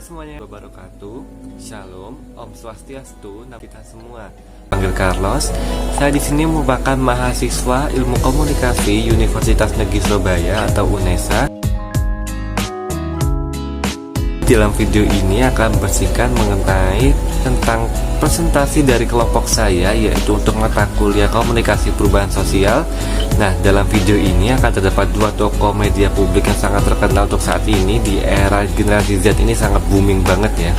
Halo semuanya, wabarakatuh, Shalom, Om Swastiastu, nama kita semua. Panggil Carlos. Saya di sini merupakan mahasiswa Ilmu Komunikasi Universitas Negeri Surabaya atau UNESA. Dalam video ini akan bersihkan mengenai tentang presentasi dari kelompok saya, yaitu untuk mata kuliah Komunikasi Perubahan Sosial. Nah, dalam video ini akan terdapat dua tokoh media publik yang sangat terkenal untuk saat ini. Di era generasi Z ini sangat booming banget ya.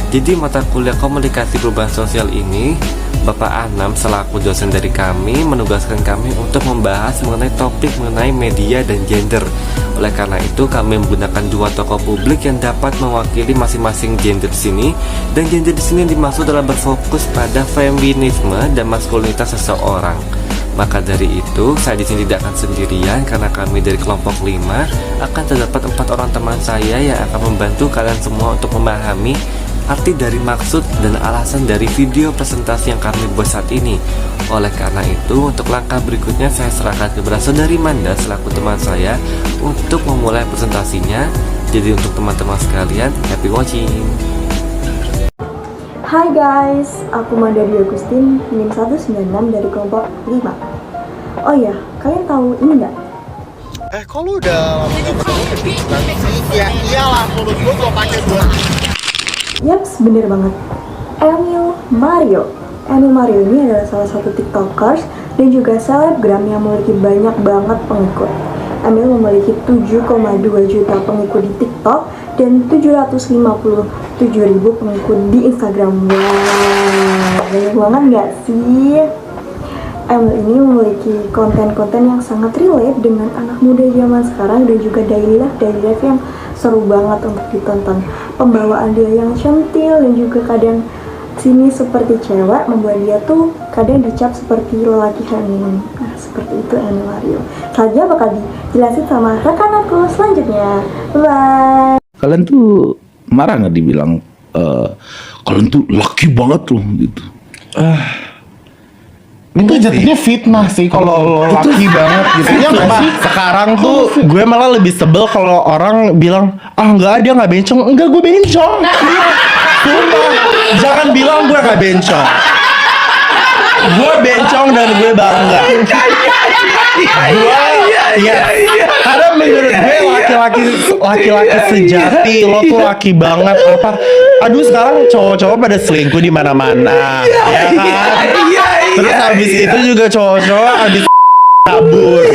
Jadi mata kuliah Komunikasi Perubahan Sosial ini, Bapak Anam selaku dosen dari kami menugaskan kami untuk membahas mengenai topik mengenai media dan gender. Oleh karena itu kami menggunakan dua tokoh publik yang dapat mewakili masing-masing gender di sini. Dan gender di sini dimaksud adalah berfokus pada feminisme dan maskulinitas seseorang. Maka dari itu saya di sini tidak akan sendirian, karena kami dari kelompok 5 akan terdapat 4 orang teman saya yang akan membantu kalian semua untuk memahami arti dari maksud dan alasan dari video presentasi yang kami buat saat ini. Oleh karena itu, untuk langkah berikutnya saya serahkan kepada Saudari Manda selaku teman saya untuk memulai presentasinya. Jadi untuk teman-teman sekalian, happy watching. Hai guys, aku Manda Dwi Agustin, NIM 196 dari kelompok 5. Oh iya, kalian tahu ini nggak? Kok lu udah lama gak ketemu sih? Ya iyalah, mulut gua pakai buat. Yaps, bener banget. Emil Mario ini adalah salah satu tiktokers dan juga selebgram yang memiliki banyak banget pengikut. Emil memiliki 7,2 juta pengikut di TikTok dan 757.000 pengikut di Instagram. Wow, banyak banget gak sih? Emil ini memiliki konten-konten yang sangat relate dengan anak muda zaman sekarang dan juga daily life yang seru banget untuk ditonton. Pembawaan dia yang centil dan juga kadang sini seperti cewek membuat dia tuh kadang dicap seperti lelaki feminin. Nah, seperti itu Emil Mario. Saja bakal dijelasin sama rekan aku selanjutnya. Bye. Kalian tuh marah nggak dibilang kalian tuh laki banget loh gitu? Itu jadinya fitnah sih kalau lo laki banget gitu. Ya nggak sih? Sekarang tuh gue malah lebih sebel kalau orang bilang enggak, dia nggak bencong. Enggak, gue bencong. Sumpah, jangan bilang gue nggak bencong. Gue bencong dan gue bangga. Karena menurut gue laki-laki sejati, lo tuh laki banget. Apa? Aduh, sekarang cowok-cowok pada selingkuh di mana-mana, ya kan? Terus habis itu juga cowok-cowok habis kabur.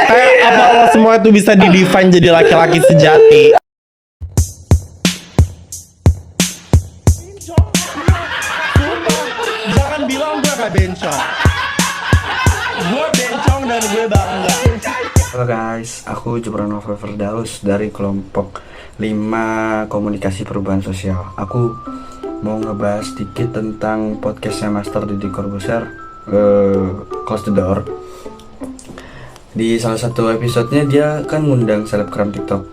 Kayak apa lo semua itu bisa di-define jadi laki-laki sejati? Jangan bilang gue gak bencong. Gue bencong dan gue bangga. Halo guys, aku Jubranova Firdaus dari kelompok 5 Komunikasi Perubahan Sosial. Aku mau ngebahas sedikit tentang podcastnya Master Deddy Corbuzier, Close the Door. Di salah satu episodenya dia kan ngundang selebgram TikTok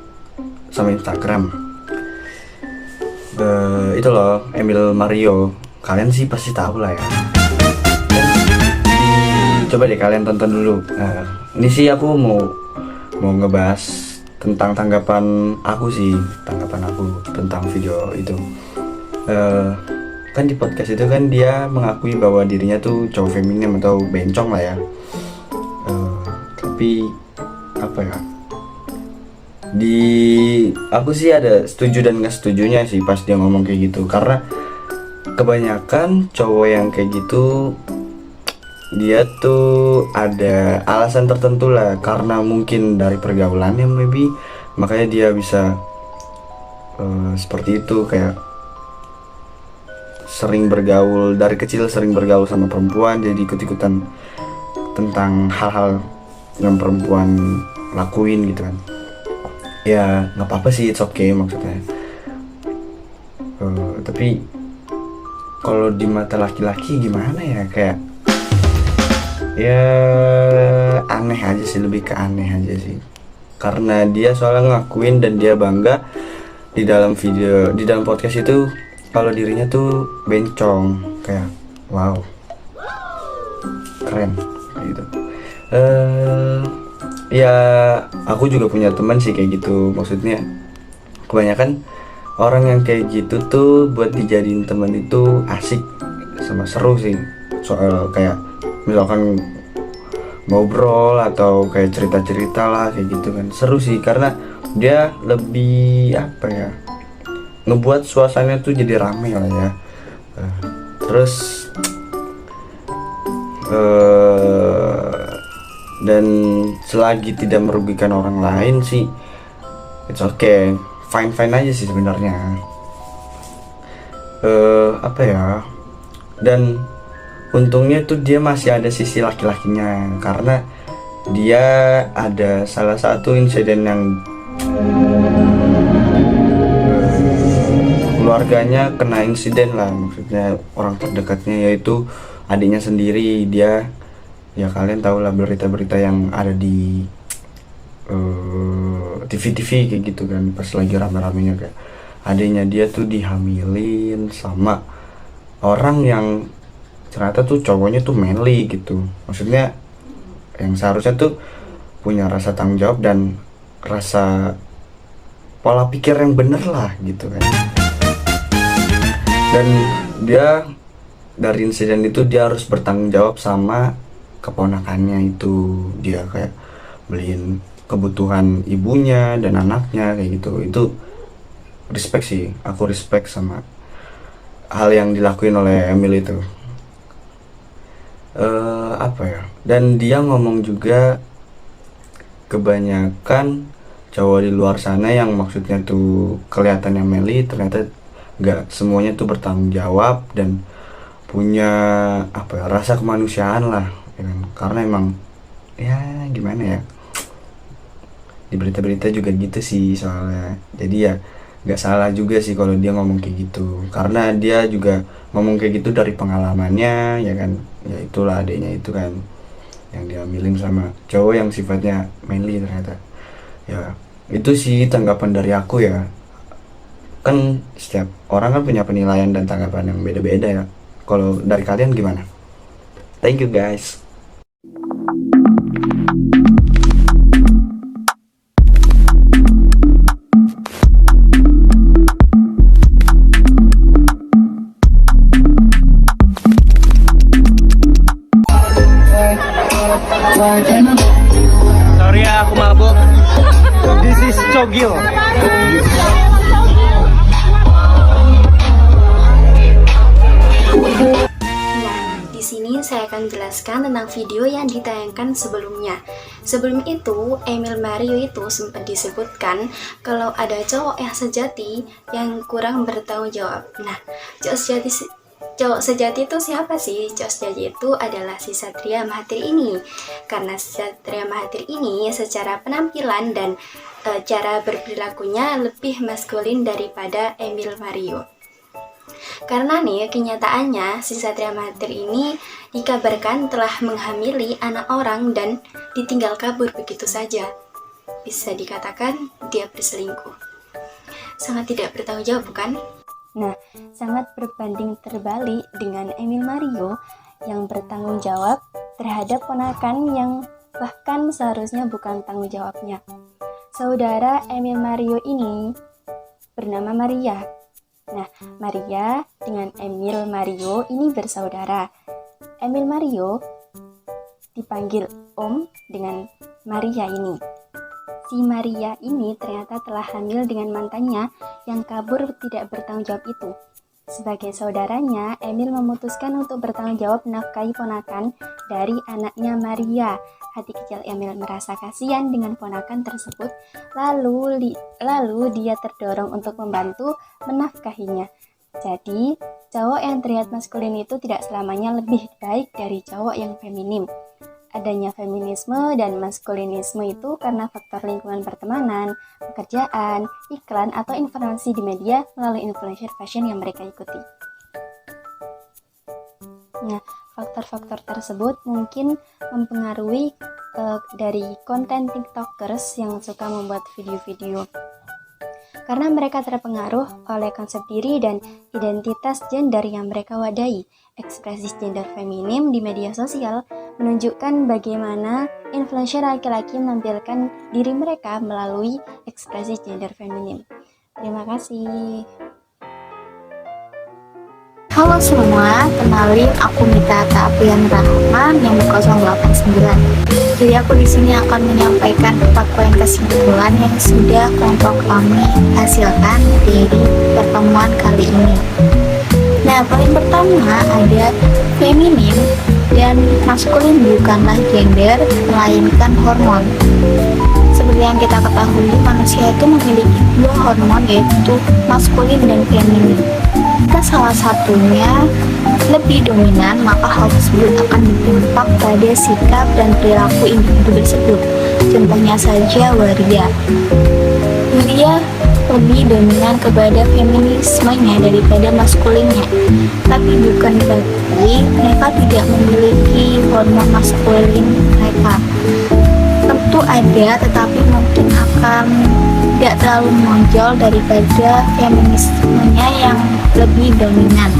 sama Instagram. Itu loh, Emil Mario. Kalian sih pasti tahu lah ya. Coba deh kalian tonton dulu. Ini sih aku mau ngebahas tentang tanggapan aku tentang video itu. Kan di podcast itu kan dia mengakui bahwa dirinya tuh cowok feminim atau bencong lah ya. Tapi apa ya? Aku sih ada setuju dan nggak setujunya sih pas dia ngomong kayak gitu, karena kebanyakan cowok yang kayak gitu dia tuh ada alasan tertentu lah, karena mungkin dari pergaulannya maybe, makanya dia bisa seperti itu, kayak dari kecil sering bergaul sama perempuan, jadi ikut-ikutan tentang hal-hal yang perempuan lakuin gitu kan. Ya nggak apa-apa sih, it's okay maksudnya. Tapi kalau di mata laki-laki gimana ya, kayak ya aneh aja sih, lebih ke aneh aja sih. Karena dia soalnya ngakuin dan dia bangga di dalam podcast itu kalau dirinya tuh bencong. Kayak wow, keren gitu. Ya aku juga punya teman sih kayak gitu. Maksudnya kebanyakan orang yang kayak gitu tuh buat dijadiin teman itu asik sama seru sih. Soal kayak misalkan ngobrol atau kayak cerita-cerita lah kayak gitu kan, seru sih karena dia lebih apa ya, ngebuat suasananya tuh jadi rame lah ya. Terus dan selagi tidak merugikan orang lain sih it's okay, fine fine aja sih sebenarnya. Apa ya, dan untungnya tuh dia masih ada sisi laki-lakinya karena dia ada salah satu insiden yang keluarganya kena insiden lah, maksudnya orang terdekatnya yaitu adiknya sendiri. Dia ya kalian tahu lah berita-berita yang ada di TV-TV kayak gitu kan, pas lagi rame-ramenya kayak adiknya dia tuh dihamilin sama orang yang ternyata tuh cowoknya tuh manly gitu, maksudnya yang seharusnya tuh punya rasa tanggung jawab dan rasa pola pikir yang bener lah gitu kan. Dan dia dari insiden itu dia harus bertanggung jawab sama keponakannya itu, dia kayak beliin kebutuhan ibunya dan anaknya kayak gitu. Itu respect sih, aku respect sama hal yang dilakuin oleh Emil itu. Apa ya, dan dia ngomong juga kebanyakan cowok di luar sana yang maksudnya tuh kelihatannya manly ternyata nggak semuanya tuh bertanggung jawab dan punya apa ya, rasa kemanusiaan lah ya kan? Karena emang ya gimana ya, di berita-berita juga gitu sih soalnya. Jadi ya nggak salah juga sih kalau dia ngomong kayak gitu, karena dia juga ngomong kayak gitu dari pengalamannya ya kan. Ya itulah adiknya itu kan yang diambilin sama cowok yang sifatnya manly ternyata. Ya itu sih tanggapan dari aku ya, kan setiap orang kan punya penilaian dan tanggapan yang beda-beda ya. Kalau dari kalian gimana? Thank you guys. Sorry ya, aku mabuk. This is Cogil. Di sini saya akan jelaskan tentang video yang ditayangkan sebelumnya. Sebelum itu, Emil Mario itu sempat disebutkan kalau ada cowok yang sejati yang kurang bertanggung jawab. Nah, cowok sejati itu siapa sih? Cowok sejati itu adalah si Satria Mahathir ini. Karena si Satria Mahathir ini secara penampilan dan cara berperilakunya lebih maskulin daripada Emil Mario. Karena nih kenyataannya si Satria Mahathir ini dikabarkan telah menghamili anak orang dan ditinggal kabur begitu saja. Bisa dikatakan dia berselingkuh. Sangat tidak bertanggung jawab, bukan? Nah, sangat berbanding terbalik dengan Emil Mario yang bertanggung jawab terhadap ponakan yang bahkan seharusnya bukan tanggung jawabnya. Saudara Emil Mario ini bernama Maria. Nah, Maria dengan Emil Mario ini bersaudara. Emil Mario dipanggil Om dengan Maria ini. Si Maria ini ternyata telah hamil dengan mantannya yang kabur tidak bertanggung jawab itu. Sebagai saudaranya, Emil memutuskan untuk bertanggung jawab menafkahi ponakan dari anaknya Maria. Hati kecil Emil merasa kasihan dengan ponakan tersebut, lalu dia terdorong untuk membantu menafkahinya. Jadi, cowok yang terlihat maskulin itu tidak selamanya lebih baik dari cowok yang feminim. Adanya feminisme dan maskulinisme itu karena faktor lingkungan pertemanan, pekerjaan, iklan, atau informasi di media melalui influencer fashion yang mereka ikuti. Nah, faktor-faktor tersebut mungkin mempengaruhi dari konten tiktokers yang suka membuat video-video. Karena mereka terpengaruh oleh konsep diri dan identitas gender yang mereka wadahi. Ekspresi gender feminim di media sosial menunjukkan bagaimana influencer laki-laki menampilkan diri mereka melalui ekspresi gender feminim. Terima kasih. Halo semua, kenalin aku Mita Taapian Rahman yang 089. Jadi aku di sini akan menyampaikan 4 poin kesimpulan yang sudah kelompok kami hasilkan dari pertemuan kali ini. Nah, poin pertama ada feminin dan maskulin bukanlah gender, melainkan hormon. Seperti yang kita ketahui, manusia itu memiliki 2 hormon, yaitu maskulin dan feminin. Jika salah satunya lebih dominan, maka hal tersebut akan berdampak pada sikap dan perilaku individu tersebut. Contohnya saja waria. Waria lebih dominan kepada feminismenya daripada maskulinnya. Tapi bukan berarti mereka tidak memiliki hormon maskulin mereka. Tentu ada, tetapi mungkin akan tidak terlalu menonjol daripada feminismenya yang lebih dominan.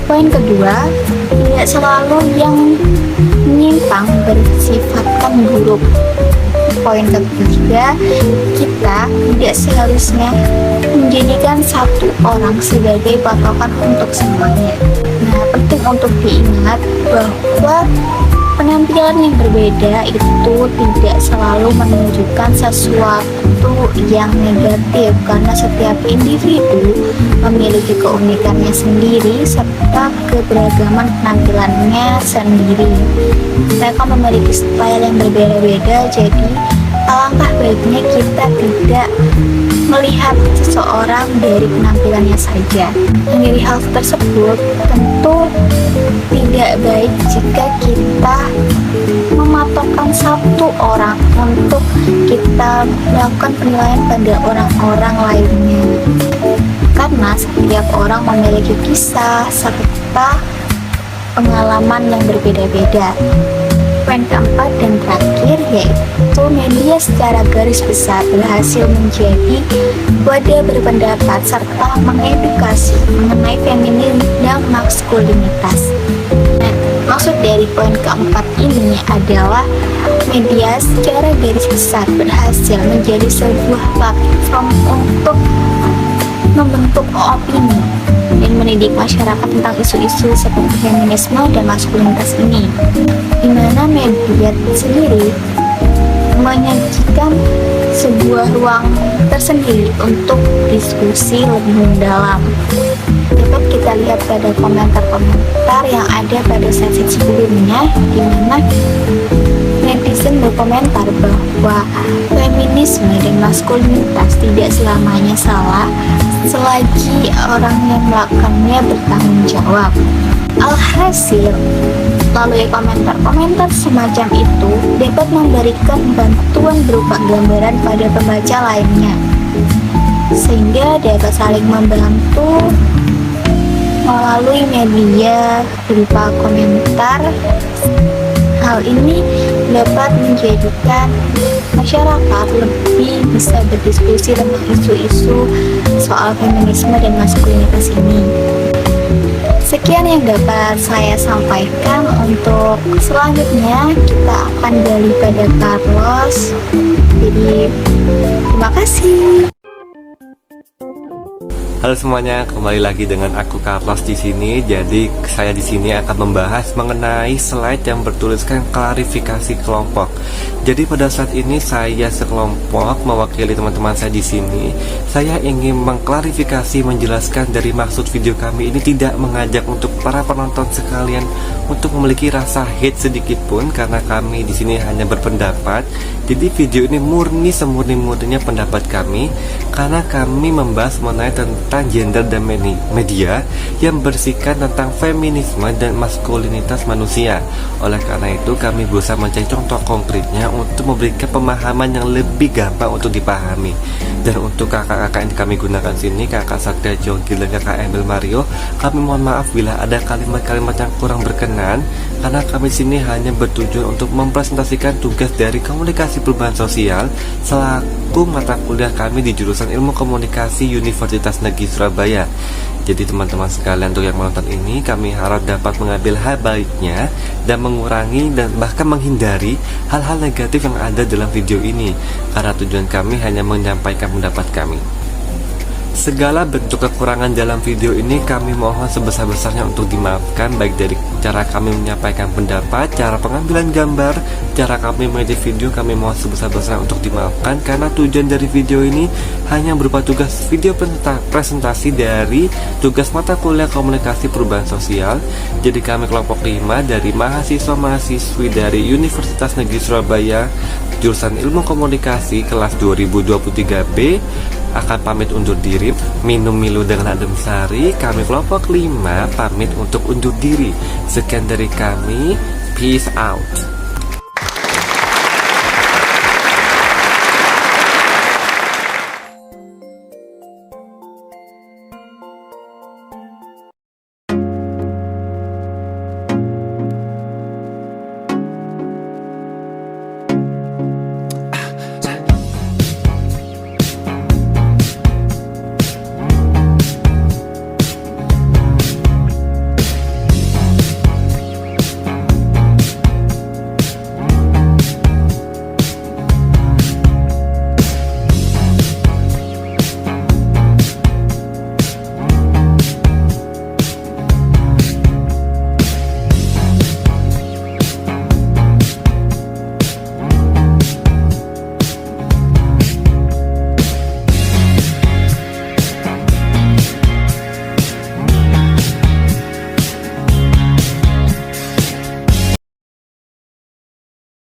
Poin kedua, tidak selalu yang menyimpang bersifatkan buruk. Poin ketiga, kita tidak seharusnya menjadikan satu orang sebagai patokan untuk semuanya. Nah, penting untuk diingat bahwa penampilan yang berbeda itu tidak selalu menunjukkan sesuatu yang negatif, karena setiap individu memiliki keunikannya sendiri serta keberagaman penampilannya sendiri. Mereka memiliki style yang berbeda-beda, jadi alangkah baiknya kita tidak melihat seseorang dari penampilannya saja. Dan dari hal tersebut tentu tidak baik jika kita mematokkan satu orang untuk kita melakukan penilaian pada orang-orang lainnya, karena setiap orang memiliki kisah serta pengalaman yang berbeda-beda. Poin keempat dan terakhir yaitu media secara garis besar berhasil menjadi wadah berpendapat serta mengedukasi mengenai feminin dan maskulinitas. Nah, maksud dari poin keempat ini adalah media secara garis besar berhasil menjadi sebuah platform untuk membentuk opini dan mendidik masyarakat tentang isu-isu seperti feminisme dan maskulinitas ini, di mana media sendiri menyajikan sebuah ruang tersendiri untuk diskusi lebih mendalam. Dapat kita lihat pada komentar-komentar yang ada pada sesi sebelumnya, di mana netizen berkomentar bahwa feminisme dan maskulinitas tidak selamanya salah selagi orang yang melakukannya bertanggung jawab. Alhasil, melalui komentar-komentar semacam itu dapat memberikan bantuan berupa gambaran pada pembaca lainnya, sehingga dapat saling membantu melalui media berupa komentar. Hal ini dapat menjadikan masyarakat lebih bisa berdiskusi tentang isu-isu soal feminisme dan maskulinitas ini. Sekian yang dapat saya sampaikan. Untuk selanjutnya kita akan gali pada Carlos. Jadi terima kasih. Halo semuanya, kembali lagi dengan aku Carlos di sini. Jadi saya di sini akan membahas mengenai slide yang bertuliskan klarifikasi kelompok. Jadi pada saat ini saya sekelompok mewakili teman-teman saya di sini. Saya ingin mengklarifikasi, menjelaskan dari maksud video kami ini tidak mengajak untuk para penonton sekalian untuk memiliki rasa hate sedikit pun, karena kami di sini hanya berpendapat. Jadi video ini murni semurni-murninya pendapat kami, karena kami membahas mengenai tentang gender dan media yang berisikan tentang feminisme dan maskulinitas manusia. Oleh karena itu kami berusaha mencari contoh konkretnya untuk memberikan pemahaman yang lebih gampang untuk dipahami. Dan untuk kakak-kakak yang kami gunakan sini, kakak Sakda Jongkil dan kakak Emil Mario, kami mohon maaf bila ada kalimat-kalimat yang kurang berkenan, karena kami sini hanya bertujuan untuk mempresentasikan tugas dari komunikasi perubahan sosial selaku mendukung mata kuliah kami di jurusan Ilmu Komunikasi Universitas Negeri Surabaya. Jadi teman-teman sekalian, untuk yang menonton ini kami harap dapat mengambil hal baiknya dan mengurangi dan bahkan menghindari hal-hal negatif yang ada dalam video ini, karena tujuan kami hanya menyampaikan pendapat kami. Segala bentuk kekurangan dalam video ini kami mohon sebesar-besarnya untuk dimaafkan, baik dari cara kami menyampaikan pendapat, cara pengambilan gambar, cara kami mengedit video. Kami mohon sebesar-besarnya untuk dimaafkan, karena tujuan dari video ini hanya berupa tugas video presentasi dari tugas mata kuliah Komunikasi Perubahan Sosial. Jadi kami kelompok 5 dari mahasiswa-mahasiswi dari Universitas Negeri Surabaya jurusan Ilmu Komunikasi kelas 2023B akan pamit undur diri. Minum Milo dengan adem sari. Kami kelompok 5 pamit untuk undur diri. Sekian dari kami, peace out.